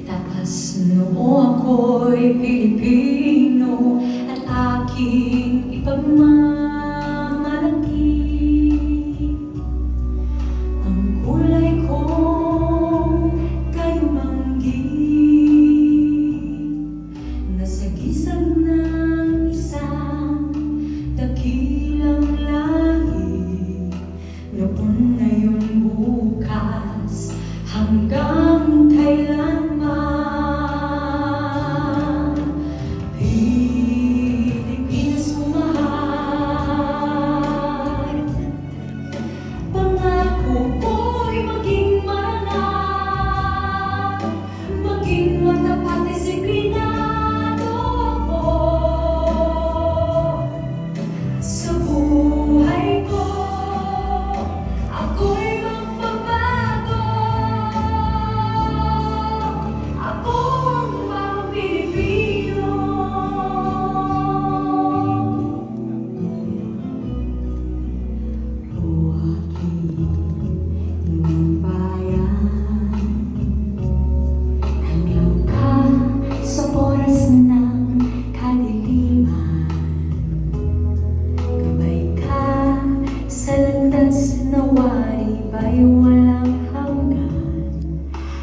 takas noo ako'y Pilipino at aking ipagmamalaki. Ang kulay kong kayumanggi, nasa gisag ng isang dakilang lahi. Noon, ngayon, bukas, hanggang